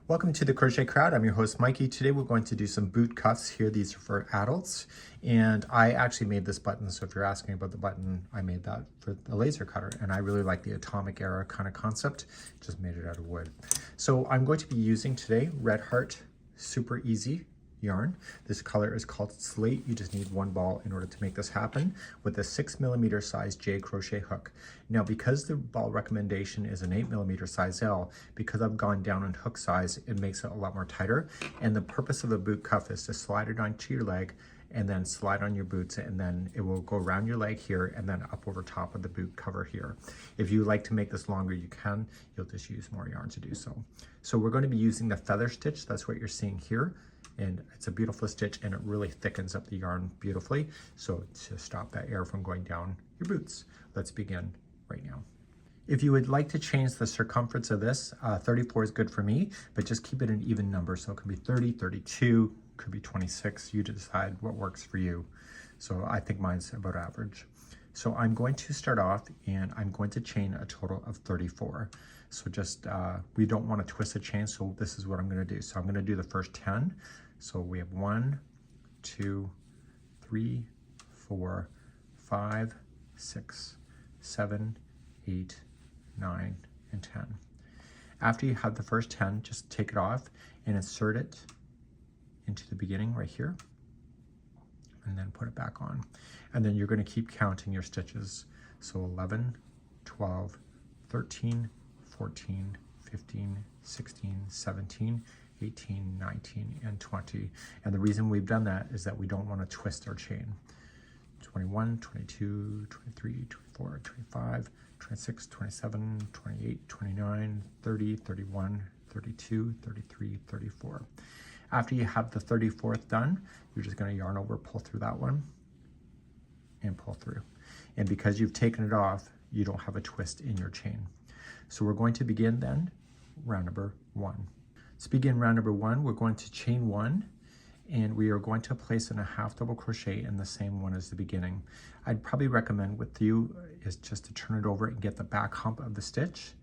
Welcome to the Crochet Crowd. I'm your host Mikey. Today we're going to do some boot cuffs here. These are for adults, and I actually made this button, so if you're asking about the button, I made that for the laser cutter, and I really like the atomic era kind of concept. Just made it out of wood. So I'm going to be using today Red Heart Super Easy yarn. This color is called Slate. You just need one ball in order to make this happen with a 6mm size J crochet hook. Now, because the ball recommendation is an 8mm size L, because I've gone down in hook size, it makes it a lot more tighter. And the purpose of a boot cuff is to slide it onto your leg and then slide on your boots, and then it will go around your leg here and then up over top of the boot cover here. If you like to make this longer, you can. You'll just use more yarn to do so. So we're going to be using the feather stitch. That's what you're seeing here. And it's a beautiful stitch, and it really thickens up the yarn beautifully. So to stop that air from going down your boots, let's begin right now. If you would like to change the circumference of this, 34 is good for me, but just keep it an even number. So it can be 30, 32, could be 26. You decide what works for you. So I think mine's about average. So I'm going to start off and I'm going to chain a total of 34. So just, we don't want to twist a chain, so this is what I'm going to do. So I'm going to do the first 10. So we have 1, 2, 3, 4, 5, 6, 7, 8, 9, and 10. After you have the first 10, just take it off and insert it into the beginning right here, and then put it back on. And then you're going to keep counting your stitches. So 11, 12, 13, 14, 15, 16, 17, 18, 19, and 20. And the reason we've done that is that we don't want to twist our chain. 21, 22, 23, 24, 25, 26, 27, 28, 29, 30, 31, 32, 33, 34. After you have the 34th done, you're just going to yarn over, pull through that one, and pull through. And because you've taken it off, you don't have a twist in your chain. So we're going to begin then round number 1. To begin round number 1, we're going to chain 1, and we are going to place in a half double crochet in the same one as the beginning. I'd probably recommend with you is just to turn it over and get the back hump of the stitch.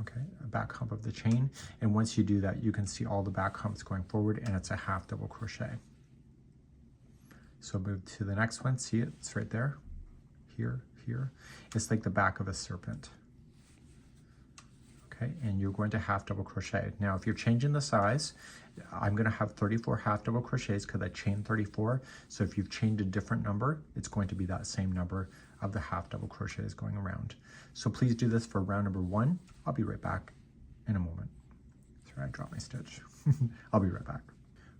Okay, a back hump of the chain, and once you do that, you can see all the back humps going forward, and it's a half double crochet. So move to the next one. See it? It's right there. Here, here. It's like the back of a serpent. Okay, and you're going to half double crochet. Now, if you're changing the size, I'm going to have 34 half double crochets because I chained 34. So if you've chained a different number, it's going to be that same number of the half double crochets going around. So please do this for round number 1. I'll be right back in a moment. Sorry, I dropped my stitch. I'll be right back.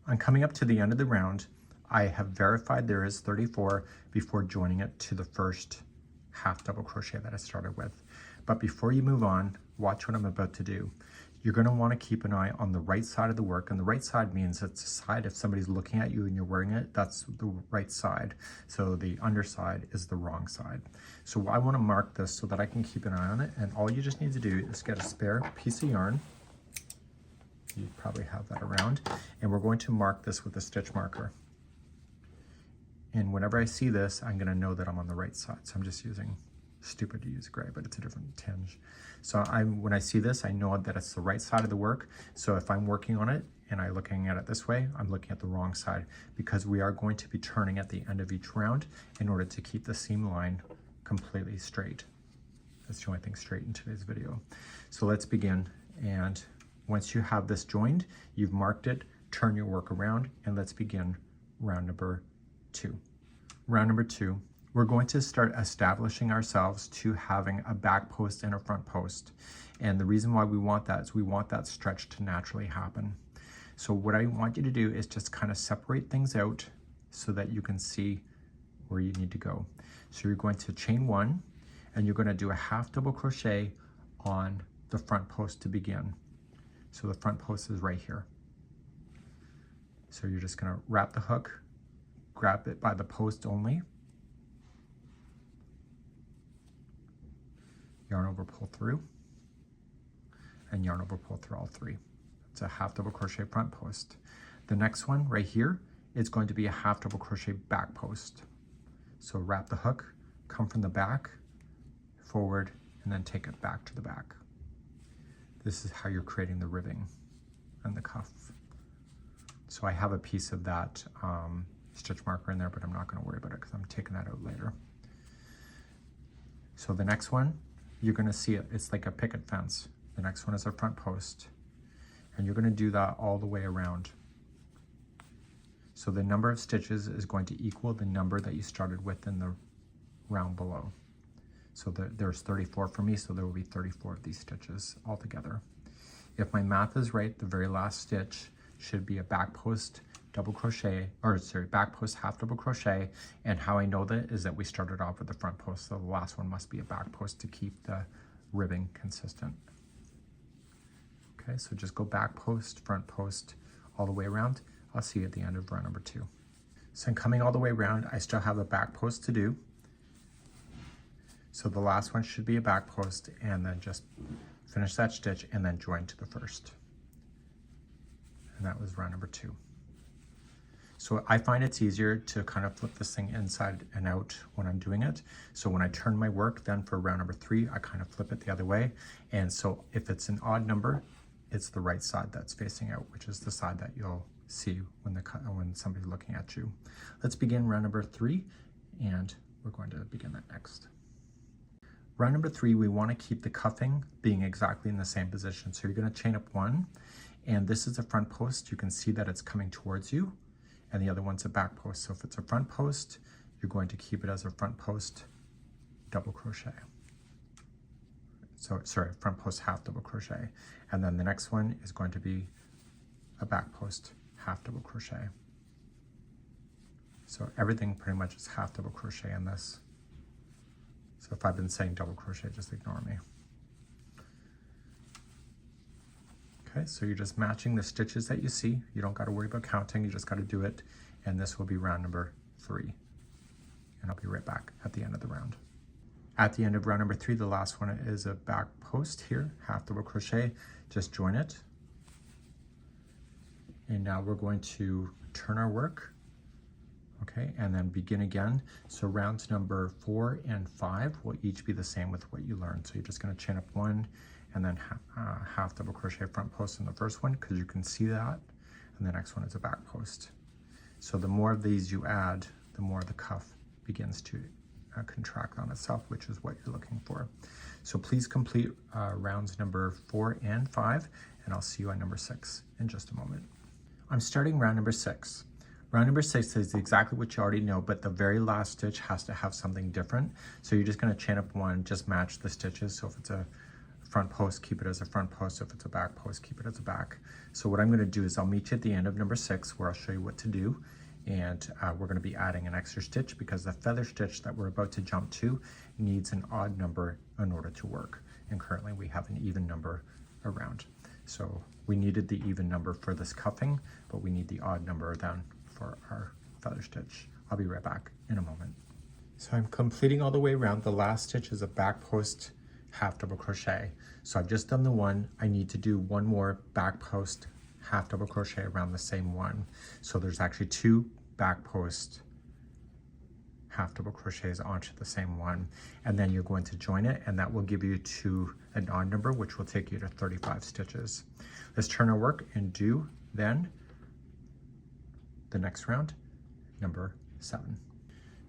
I'm coming up to the end of the round. I have verified there is 34 before joining it to the first half double crochet that I started with. But before you move on, watch what I'm about to do. You're going to want to keep an eye on the right side of the work, and the right side means it's the side if somebody's looking at you and you're wearing it, that's the right side. So the underside is the wrong side. So I want to mark this so that I can keep an eye on it, and all you just need to do is get a spare piece of yarn. You probably have that around, and we're going to mark this with a stitch marker. And whenever I see this, I'm going to know that I'm on the right side. So I'm just using, stupid to use gray, but it's a different tinge. So when I see this, I know that it's the right side of the work. So if I'm working on it and I'm looking at it this way, I'm looking at the wrong side, because we are going to be turning at the end of each round in order to keep the seam line completely straight. That's the only thing straight in today's video. So let's begin. And once you have this joined, you've marked it, turn your work around, and let's begin round number 2. Round number 2. We're going to start establishing ourselves to having a back post and a front post. And the reason why we want that is we want that stretch to naturally happen. So what I want you to do is just kind of separate things out so that you can see where you need to go. So you're going to chain 1, and you're going to do a half double crochet on the front post to begin. So the front post is right here. So you're just going to wrap the hook, grab it by the post only, yarn over, pull through, and yarn over, pull through all 3. It's a half double crochet front post. The next one right here is going to be a half double crochet back post. So wrap the hook, come from the back, forward, and then take it back to the back. this is how you're creating the ribbing and the cuff. So I have a piece of that stitch marker in there, but I'm not going to worry about it because I'm taking that out later. So the next one, you're going to see it. It's like a picket fence. The next one is a front post. And you're going to do that all the way around. So the number of stitches is going to equal the number that you started with in the round below. So there's 34 for me, so there will be 34 of these stitches altogether. If my math is right, the very last stitch should be a back post double crochet, or sorry, back post half double crochet. And how I know that is that we started off with the front post, so the last one must be a back post to keep the ribbing consistent. Okay, so just go back post, front post, all the way around. I'll see you at the end of round number 2. So I'm coming all the way around. I still have a back post to do. So the last one should be a back post, and then just finish that stitch and then join to the first. And that was round number 2. So I find it's easier to kind of flip this thing inside and out when I'm doing it. So when I turn my work, then for round number 3, I kind of flip it the other way. And so if it's an odd number, it's the right side that's facing out, which is the side that you'll see when somebody's looking at you. Let's begin round number 3, and we're going to begin that next. Round number 3, we want to keep the cuffing being exactly in the same position. So you're going to chain up 1, and this is a front post. You can see that it's coming towards you, and the other one's a back post. So if it's a front post, you're going to keep it as a front post double crochet. So sorry, front post half double crochet. And then the next one is going to be a back post half double crochet. So everything pretty much is half double crochet in this. So if I've been saying double crochet, just ignore me. Okay, so you're just matching the stitches that you see. You don't got to worry about counting, you just got to do it. And this will be round number 3. And I'll be right back at the end of the round. At the end of round number 3, the last one is a back post here, half double crochet, just join it. And now we're going to turn our work, okay, and then begin again. So rounds number 4 and 5 will each be the same with what you learned. So you're just going to chain up 1 and then half double crochet front post in the first one, because you can see that, and the next one is a back post. So the more of these you add, the more the cuff begins to contract on itself, which is what you're looking for. So please complete rounds number 4 and 5, and I'll see you on number 6 in just a moment. I'm starting round number 6. Round number 6 is exactly what you already know, but the very last stitch has to have something different. So you're just going to chain up 1, just match the stitches. So if it's a front post, keep it as a front post. If it's a back post, keep it as a back. So what I'm going to do is I'll meet you at the end of number 6, where I'll show you what to do. And we're going to be adding an extra stitch because the feather stitch that we're about to jump to needs an odd number in order to work. And currently we have an even number around. So we needed the even number for this cuffing, but we need the odd number then for our feather stitch. I'll be right back in a moment. So I'm completing all the way around. The last stitch is a back post half double crochet. So I've just done the one. I need to do one more back post half double crochet around the same one. So there's actually 2 back post half double crochets onto the same one, and then you're going to join it, and that will give you to an odd number, which will take you to 35 stitches. Let's turn our work and do then the next round, number 7.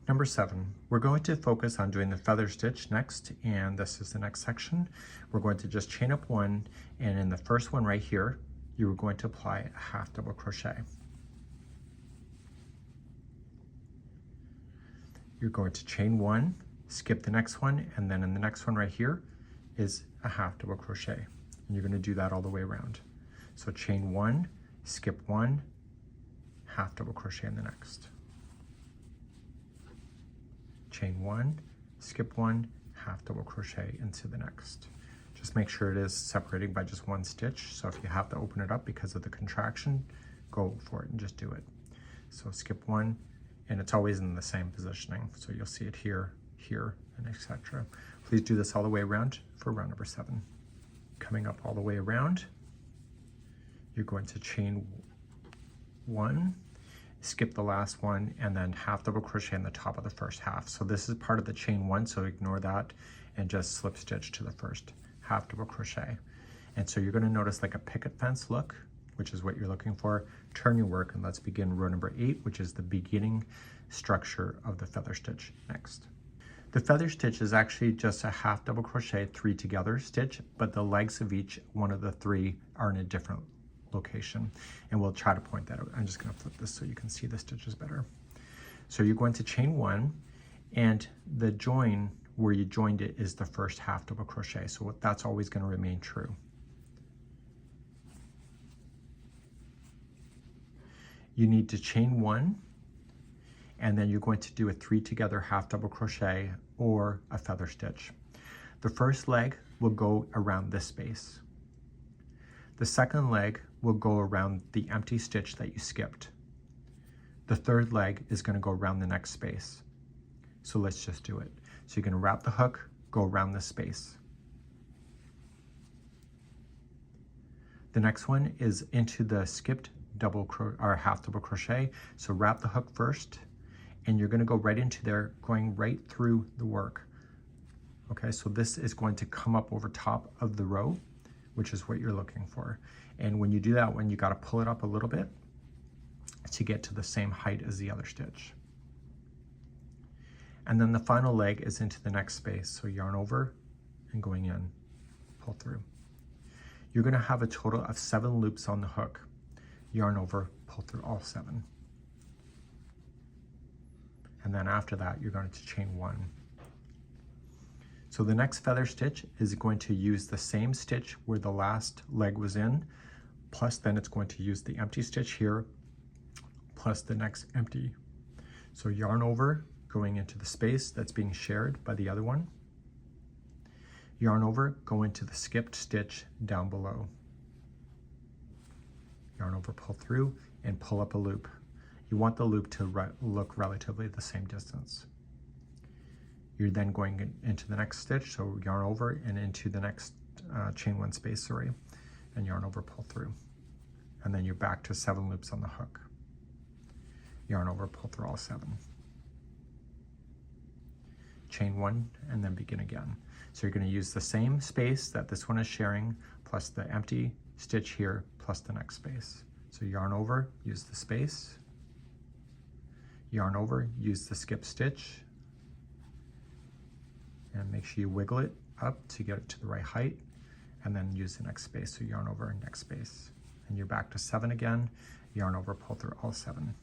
Number 7, we're going to focus on doing the feather stitch next, and this is the next section. We're going to just chain up 1, and in the first one right here, you are going to apply a half double crochet. You're going to chain 1, skip the next one, and then in the next one right here is a half double crochet. And you're going to do that all the way around. So chain 1, skip 1, half double crochet in the next. Chain 1, skip 1, half double crochet into the next. Just make sure it is separating by just 1 stitch. So if you have to open it up because of the contraction, go for it and just do it. So skip 1, and it's always in the same positioning. So you'll see it here, here, and etc. Please do this all the way around for round number 7. Coming up all the way around, you're going to chain 1, skip the last one, and then half double crochet in the top of the first half. So this is part of the chain 1, so ignore that and just slip stitch to the first half double crochet. And so you're going to notice like a picket fence look, which is what you're looking for. Turn your work and let's begin row number 8, which is the beginning structure of the feather stitch next. The feather stitch is actually just a half double crochet 3 together stitch, but the legs of each one of the 3 are in a different location, and we'll try to point that out. I'm just going to flip this so you can see the stitches better. So you're going to chain 1, and the join where you joined it is the first half double crochet, so that's always going to remain true. You need to chain 1, and then you're going to do a 3 together half double crochet or a feather stitch. The first leg will go around this space. The second leg will go around the empty stitch that you skipped. The third leg is going to go around the next space. So let's just do it. So you're going to wrap the hook, go around this space. The next one is into the skipped half double crochet. So wrap the hook first, and you're going to go right into there, going right through the work. Okay, so this is going to come up over top of the row, which is what you're looking for. And when you do that one, you got to pull it up a little bit to get to the same height as the other stitch. And then the final leg is into the next space. So yarn over and going in, pull through. You're going to have a total of 7 loops on the hook. Yarn over, pull through all 7. And then after that, you're going to chain 1. So the next feather stitch is going to use the same stitch where the last leg was in, plus then it's going to use the empty stitch here, plus the next empty. So yarn over, going into the space that's being shared by the other one. Yarn over, go into the skipped stitch down below. Yarn over, pull through, and pull up a loop. You want the loop to look relatively the same distance. You're then going into the next stitch, so yarn over and into the next chain 1 space, sorry, and yarn over, pull through. And then you're back to 7 loops on the hook. Yarn over, pull through all 7. Chain 1, and then begin again. So you're going to use the same space that this one is sharing, plus the empty stitch here, plus the next space. So yarn over, use the space. Yarn over, use the skip stitch, and make sure you wiggle it up to get it to the right height, and then use the next space. So yarn over, next space, and you're back to 7 again. Yarn over, pull through all 7.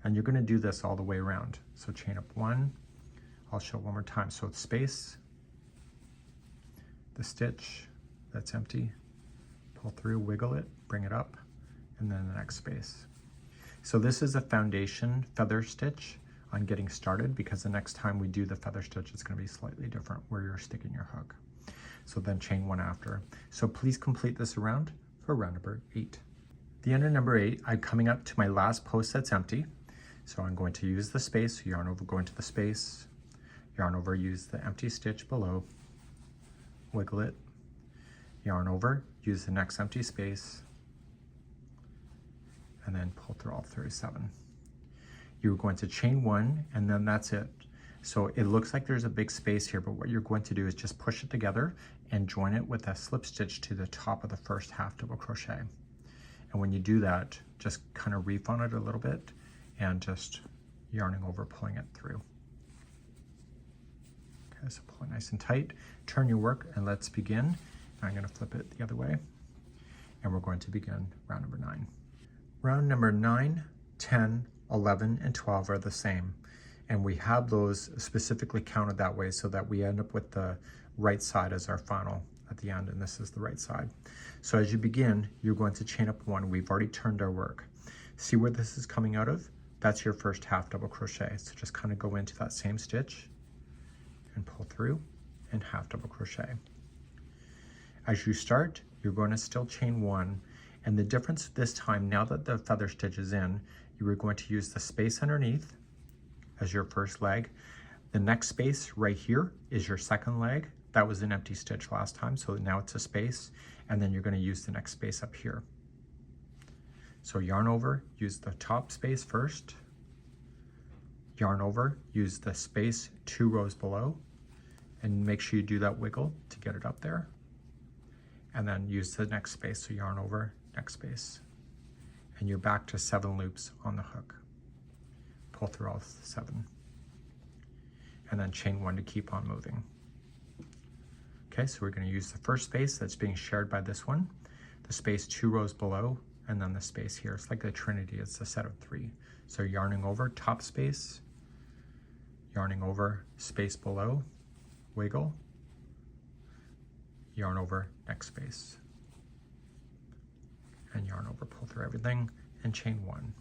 And you're going to do this all the way around. So chain up 1, I'll show it one more time. So it's space, the stitch that's empty, pull through, wiggle it, bring it up, and then the next space. So this is a foundation feather stitch on getting started, because the next time we do the feather stitch, it's going to be slightly different where you're sticking your hook. So then chain 1 after. So please complete this round for round number 8. The end of number 8, I'm coming up to my last post that's empty. So I'm going to use the space, so yarn over, go into the space, yarn over, use the empty stitch below, wiggle it, yarn over, use the next empty space, and then pull through all 37. You're going to chain 1, and then that's it. So it looks like there's a big space here, but what you're going to do is just push it together and join it with a slip stitch to the top of the first half double crochet. And when you do that, just kind of reef on it a little bit and just yarning over, pulling it through. Okay, so pull it nice and tight, turn your work, and let's begin. I'm going to flip it the other way, and we're going to begin round number 9. Round number 9, 10, 11, and 12 are the same, and we have those specifically counted that way so that we end up with the right side as our final at the end, and this is the right side. So as you begin, you're going to chain up 1. We've already turned our work. See where this is coming out of? That's your first half double crochet. So just kind of go into that same stitch and pull through and half double crochet. As you start, you're going to still chain 1, and the difference this time, now that the feather stitch is in, you are going to use the space underneath as your first leg. The next space right here is your second leg. That was an empty stitch last time, so now it's a space, and then you're going to use the next space up here. So yarn over, use the top space first, yarn over, use the space 2 rows below, and make sure you do that wiggle to get it up there. and then use the next space, so yarn over, next space, and you're back to 7 loops on the hook. Pull through all 7, and then chain 1 to keep on moving. Okay, so we're going to use the first space that's being shared by this one, the space 2 rows below, and then the space here. It's like a trinity, it's a set of 3. So yarning over top space, yarning over space below, wiggle, yarn over next space, and yarn over, pull through everything, and chain 1.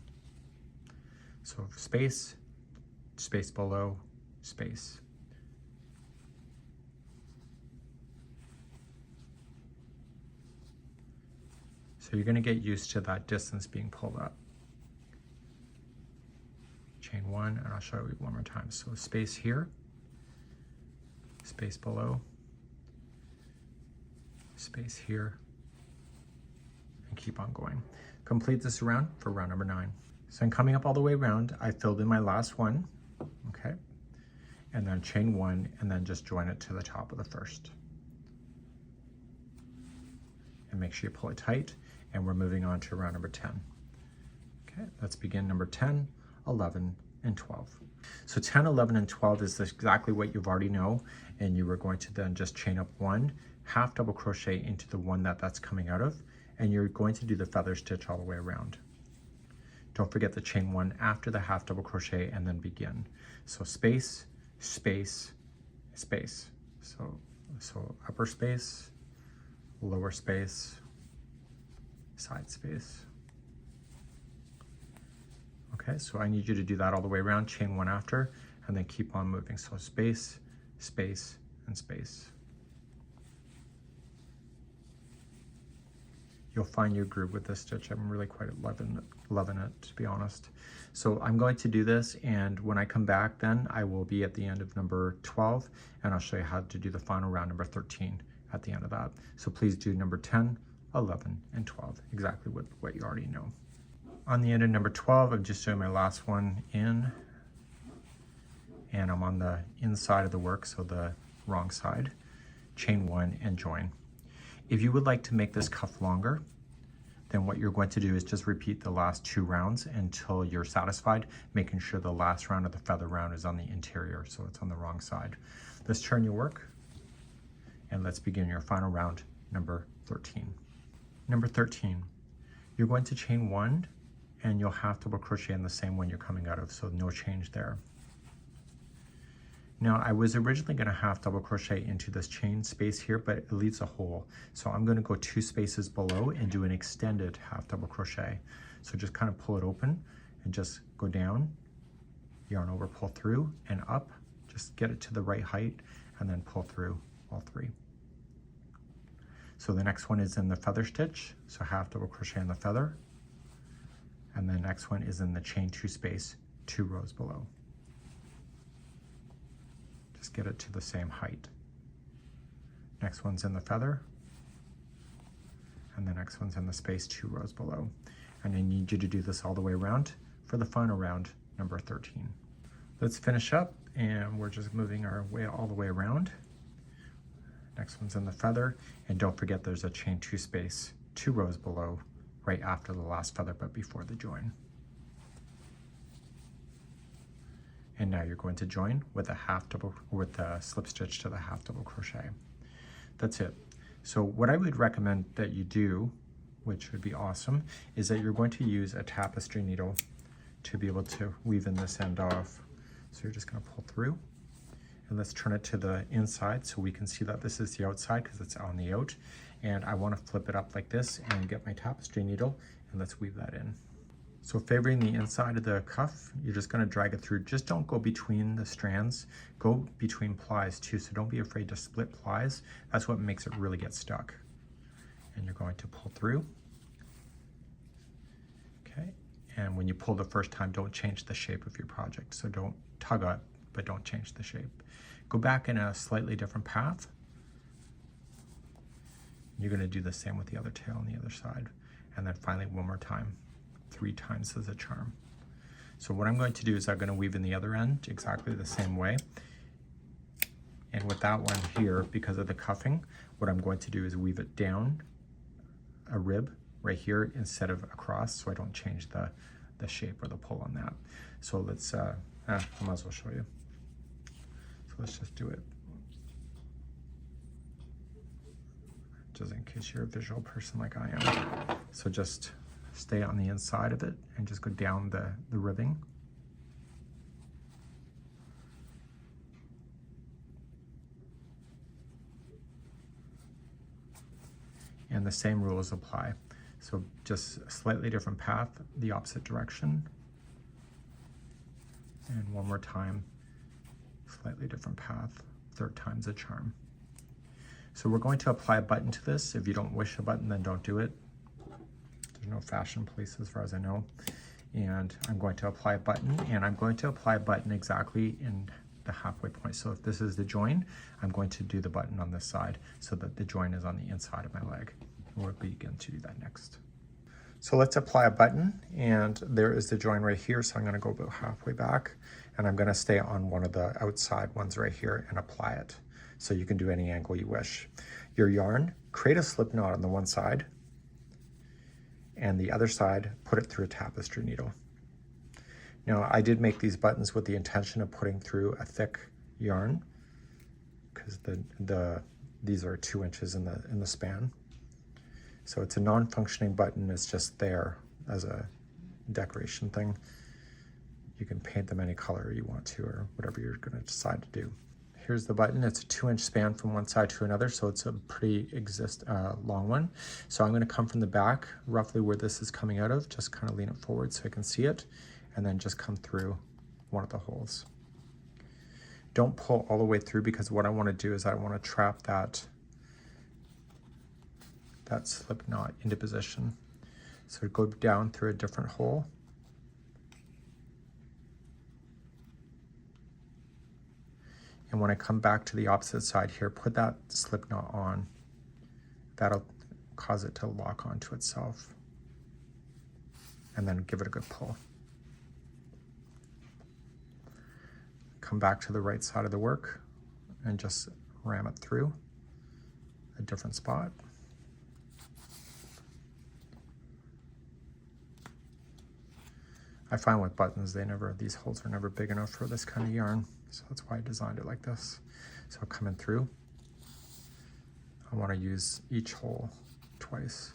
So space, space below, space. So you're going to get used to that distance being pulled up. Chain 1, and I'll show you one more time. So space here, space below, space here, and keep on going. Complete this round for round number 9. So I'm coming up all the way around. I filled in my last one, okay, and then chain 1, and then just join it to the top of the first. And make sure you pull it tight, and we're moving on to round number 10. Okay, let's begin number 10, 11, and 12. So 10, 11, and 12 is exactly what you've already know, and you are going to then just chain up 1, half double crochet into the one that's coming out of, and you're going to do the feather stitch all the way around. Don't forget the chain 1 after the half double crochet, and then begin. So space, space, space. So upper space, lower space, side space. Okay, so I need you to do that all the way around, chain 1 after, and then keep on moving. So space, space, and space. You'll find your groove with this stitch. I'm really quite loving it, to be honest. So I'm going to do this, and when I come back then, I will be at the end of number 12, and I'll show you how to do the final round, number 13, at the end of that. So please do number 10, 11, and 12, exactly what you already know. On the end of number 12, I'm just doing my last one in, and I'm on the inside of the work, so the wrong side. Chain 1 and join. If you would like to make this cuff longer, then what you're going to do is just repeat the last 2 rounds until you're satisfied, making sure the last round of the feather round is on the interior, so it's on the wrong side. Let's turn your work, and let's begin your final round, number 13. Number 13, you're going to chain 1, and you'll half double crochet in the same one you're coming out of, so no change there. Now, I was originally going to half double crochet into this chain space here, but it leaves a hole. So I'm going to go 2 spaces below and do an extended half double crochet. So just kind of pull it open and just go down, yarn over, pull through, and up. Just get it to the right height, and then pull through all 3. So the next one is in the feather stitch, so half double crochet in the feather. And the next one is in the chain 2 space, 2 rows below. Just get it to the same height. Next one's in the feather, and the next one's in the space 2 rows below. And I need you to do this all the way around for the final round, number 13. Let's finish up, and we're just moving our way all the way around. Next one's in the feather, and don't forget there's a chain 2 space, 2 rows below, right after the last feather, but before the join. And now you're going to join with a slip stitch to the half double crochet. That's it. So what I would recommend that you do, which would be awesome, is that you're going to use a tapestry needle to be able to weave in this end off. So you're just going to pull through, and let's turn it to the inside so we can see that this is the outside because it's on the out. And I want to flip it up like this and get my tapestry needle, and let's weave that in. So favoring the inside of the cuff, you're just going to drag it through. Just don't go between the strands. Go between plies too, so don't be afraid to split plies. That's what makes it really get stuck. And you're going to pull through. Okay, and when you pull the first time, don't change the shape of your project. So don't tug up, but don't change the shape. Go back in a slightly different path. You're going to do the same with the other tail on the other side. And then finally, one more time. 3 times as a charm. So what I'm going to do is I'm going to weave in the other end exactly the same way. And with that one here, because of the cuffing, what I'm going to do is weave it down a rib right here instead of across, so I don't change the shape or the pull on that. So let's, I might as well show you. So let's just do it, just in case you're a visual person like I am. So just stay on the inside of it and just go down the ribbing. And the same rules apply. So just a slightly different path, the opposite direction. And one more time, slightly different path, third time's a charm. So we're going to apply a button to this. If you don't wish a button, then don't do it. There's no fashion police as far as I know. And I'm going to apply a button, and I'm going to apply a button exactly in the halfway point. So if this is the join, I'm going to do the button on this side so that the join is on the inside of my leg. We'll begin to do that next. So let's apply a button, and there is the join right here. So I'm going to go about halfway back, and I'm going to stay on one of the outside ones right here and apply it. So you can do any angle you wish. Your yarn, create a slip knot on the one side, and the other side, put it through a tapestry needle. Now, I did make these buttons with the intention of putting through a thick yarn, because these are 2 inches in the span. So it's a non-functioning button. It's just there as a decoration thing. You can paint them any color you want to, or whatever you're going to decide to do. Here's the button. It's a 2-inch span from one side to another, so it's a pretty long one. So I'm going to come from the back, roughly where this is coming out of, just kind of lean it forward so I can see it, and then just come through one of the holes. Don't pull all the way through, because what I want to do is I want to trap that slip knot into position. So go down through a different hole. And when I come back to the opposite side here, put that slip knot on. That'll cause it to lock onto itself. And then give it a good pull. Come back to the right side of the work and just ram it through a different spot. I find with buttons, these holes are never big enough for this kind of yarn. So that's why I designed it like this. So coming through, I want to use each hole twice.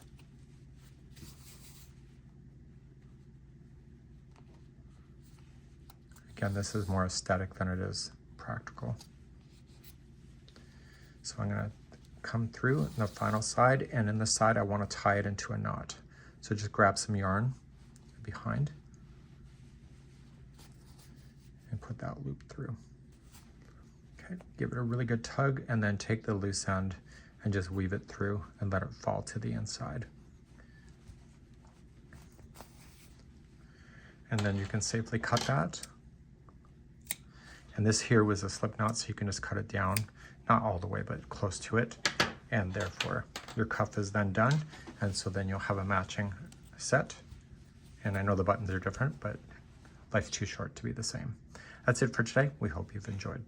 Again, this is more aesthetic than it is practical. So I'm going to come through in the final side, and in the side I want to tie it into a knot. So just grab some yarn behind and put that loop through. Okay, give it a really good tug, and then take the loose end and just weave it through and let it fall to the inside. And then you can safely cut that. And this here was a slip knot, so you can just cut it down, not all the way, but close to it. And therefore your cuff is then done. And so then you'll have a matching set. And I know the buttons are different, but life's too short to be the same. That's it for today. We hope you've enjoyed.